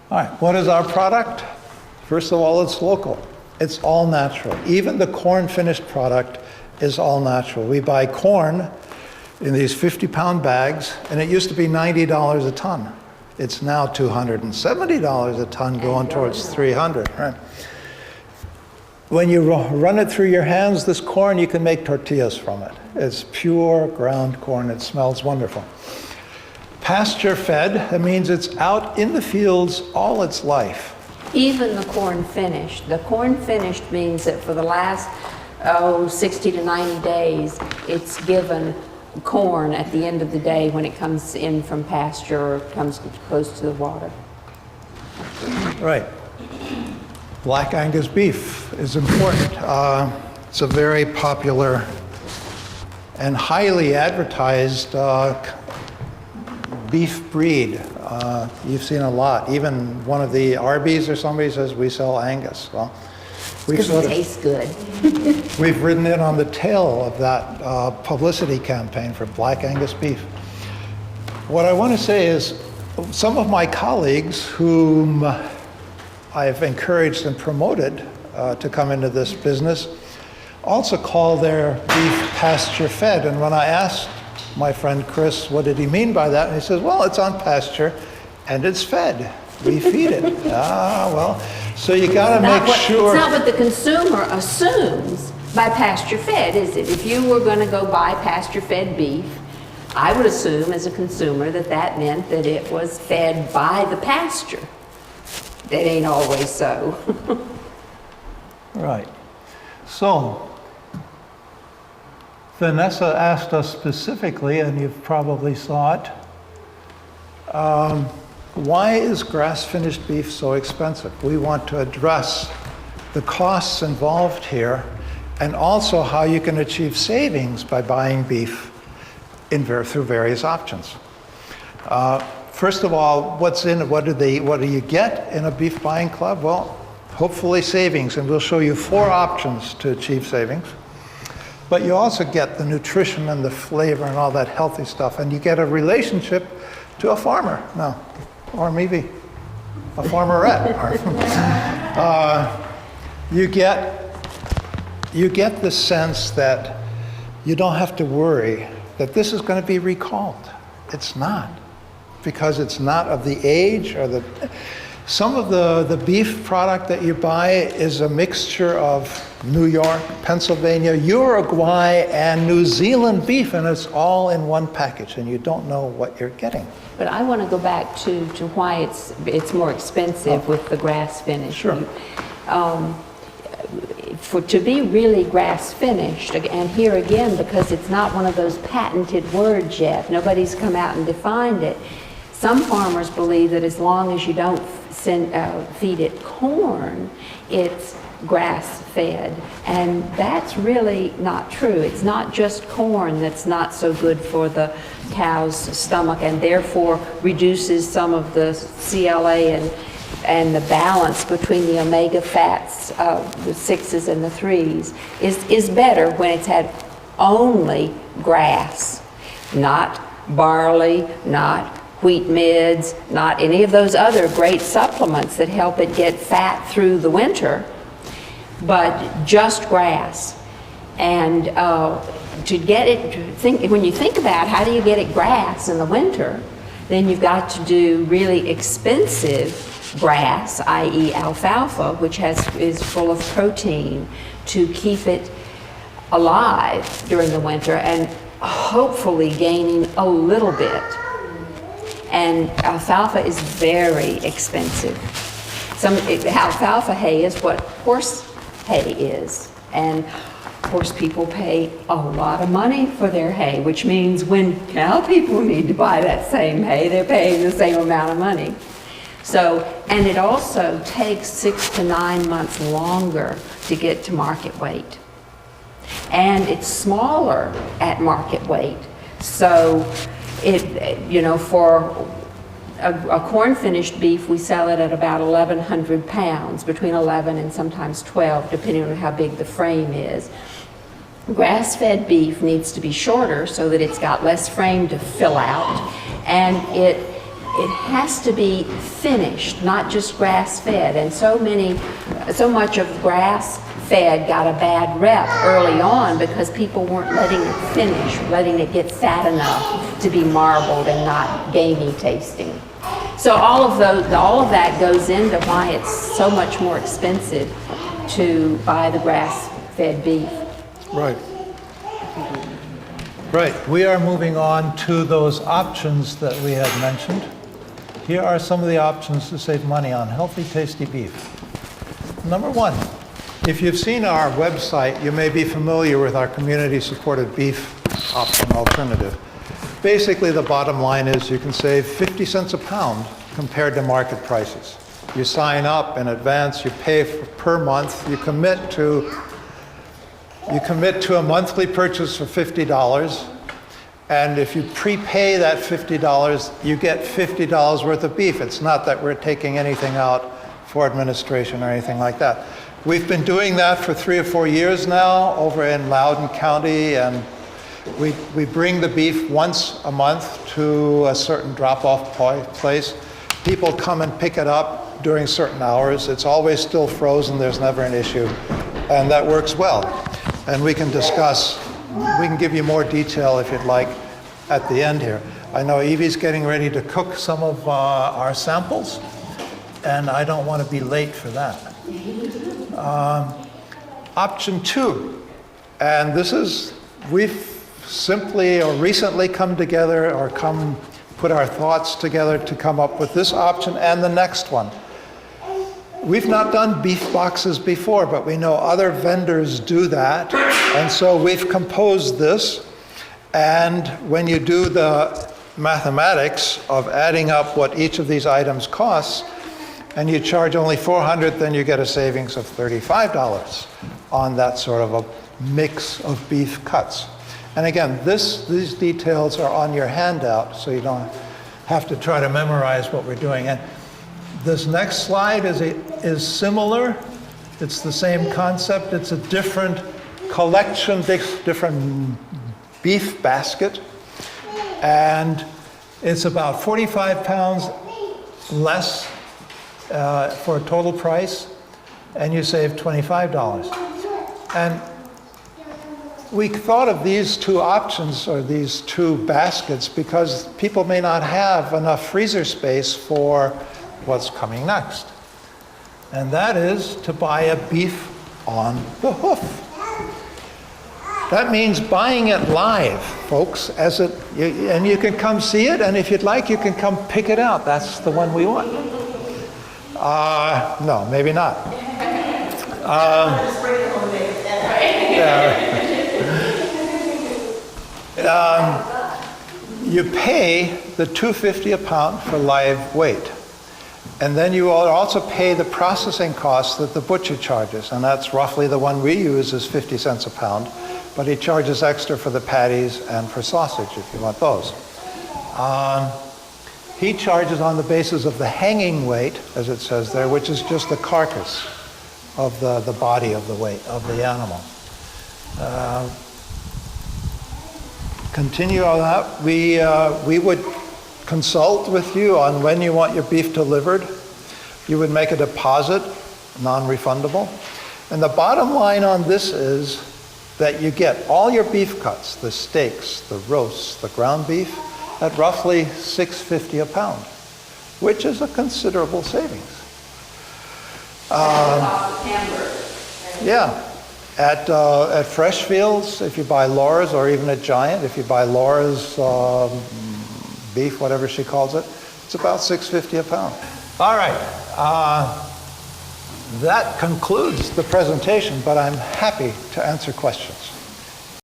All right, what is our product? First of all, it's local. It's all natural. Even the corn finished product is all natural. We buy corn in these 50-pound bags, and it used to be $90 a ton. It's now $270 a ton, going towards $300, right? When you run it through your hands, this corn, you can make tortillas from it. It's pure ground corn. It smells wonderful. Pasture fed, that means it's out in the fields all its life. Even the corn finished. The corn finished means that for the last, 60 to 90 days, it's given corn at the end of the day when it comes in from pasture or comes close to the water. Right. Black Angus beef is important. It's a very popular and highly advertised beef breed. You've seen a lot. Even one of the Arby's or somebody says we sell Angus. Well, because it tastes good. We've ridden in on the tail of that publicity campaign for Black Angus beef. What I want to say is some of my colleagues whom I've encouraged and promoted to come into this business also call their beef pasture fed. And when I asked my friend Chris, what did he mean by that? And he says, well, it's on pasture and it's fed. We feed it. Well, so you got to make sure. It's not what the consumer assumes by pasture fed, is it? If you were going to go buy pasture fed beef, I would assume as a consumer that that meant that it was fed by the pasture. That ain't always so. Right. So, Vanessa asked us specifically, and you probably saw it, why is grass-finished beef so expensive? We want to address the costs involved here and also how you can achieve savings by buying beef through various options. First of all, what's in it? What do you get in a beef buying club? Well, hopefully savings, and we'll show you 4 options to achieve savings. But you also get the nutrition and the flavor and all that healthy stuff, and you get a relationship to a farmer now, or maybe a farmerette. You get the sense that you don't have to worry that this is going to be recalled. It's not, because it's not of the age or the. Some of the beef product that you buy is a mixture of New York, Pennsylvania, Uruguay, and New Zealand beef, and it's all in one package, and you don't know what you're getting. But I want to go back to why it's more expensive with the grass finish. Sure. To be really grass finished, and here again, because it's not one of those patented words yet, nobody's come out and defined it. Some farmers believe that as long as you don't feed it corn, it's grass-fed, and that's really not true. It's not just corn that's not so good for the cow's stomach and therefore reduces some of the CLA and the balance between the omega fats, the 6s and the 3s, is better when it's had only grass, not barley, not wheat midds, not any of those other great supplements that help it get fat through the winter, but just grass. And to get it, when you think about how do you get it grass in the winter, then you've got to do really expensive grass, i.e. alfalfa, which is full of protein to keep it alive during the winter and hopefully gaining a little bit. And alfalfa is very expensive. Alfalfa hay is what horse hay is, and horse people pay a lot of money for their hay, which means when cow people need to buy that same hay, they're paying the same amount of money. So, and it also takes 6 to 9 months longer to get to market weight. And it's smaller at market weight. So, for a corn finished beef, we sell it at about 1,100 pounds, between 11 and sometimes 12, depending on how big the frame is. Grass-fed beef needs to be shorter so that it's got less frame to fill out, and it has to be finished, not just grass-fed. And so much of grass-fed got a bad rep early on because people weren't letting it finish, letting it get fat enough to be marbled and not gamey tasting. So all of that goes into why it's so much more expensive to buy the grass-fed beef. Right. Right. We are moving on to those options that we had mentioned. Here are some of the options to save money on healthy, tasty beef. Number one, if you've seen our website, you may be familiar with our community-supported beef option alternative. Basically, the bottom line is you can save 50 cents a pound compared to market prices. You sign up in advance, you pay per month, you commit to a monthly purchase for $50, and if you prepay that $50, you get $50 worth of beef. It's not that we're taking anything out for administration or anything like that. We've been doing that for 3 or 4 years now over in Loudoun County, and we bring the beef once a month to a certain drop-off place. People come and pick it up during certain hours. It's always still frozen, there's never an issue, and that works well. And we can give you more detail if you'd like at the end here. I know Evie's getting ready to cook some of our samples, and I don't want to be late for that. Option 2, and this is, we've simply or recently come together or put our thoughts together to come up with this option and the next one. We've not done beef boxes before, but we know other vendors do that. And so we've composed this. And when you do the mathematics of adding up what each of these items costs, and you charge only $400, then you get a savings of $35 on that sort of a mix of beef cuts. And again, these details are on your handout, so you don't have to try to memorize what we're doing. And this next slide is similar. It's the same concept. It's a different collection, different beef basket. And it's about 45 pounds less for a total price, and you save $25. And we thought of these two options, or these two baskets, because people may not have enough freezer space for what's coming next. And that is to buy a beef on the hoof. That means buying it live, folks, and you can come see it, and if you'd like, you can come pick it out. That's the one we want. No, maybe not. You pay the $2.50 a pound for live weight. And then you will also pay the processing costs that the butcher charges, and that's roughly the one we use is 50 cents a pound, but he charges extra for the patties and for sausage if you want those. He charges on the basis of the hanging weight, as it says there, which is just the carcass of the body of the weight of the animal. Continue on that. We would consult with you on when you want your beef delivered. You would make a deposit, non-refundable. And the bottom line on this is that you get all your beef cuts, the steaks, the roasts, the ground beef, at roughly $6.50 a pound, which is a considerable savings. Yeah. At Fresh Fields, if you buy Laura's, or even at Giant, if you buy Laura's beef, whatever she calls it, it's about $6.50 a pound. All right, that concludes the presentation, but I'm happy to answer questions.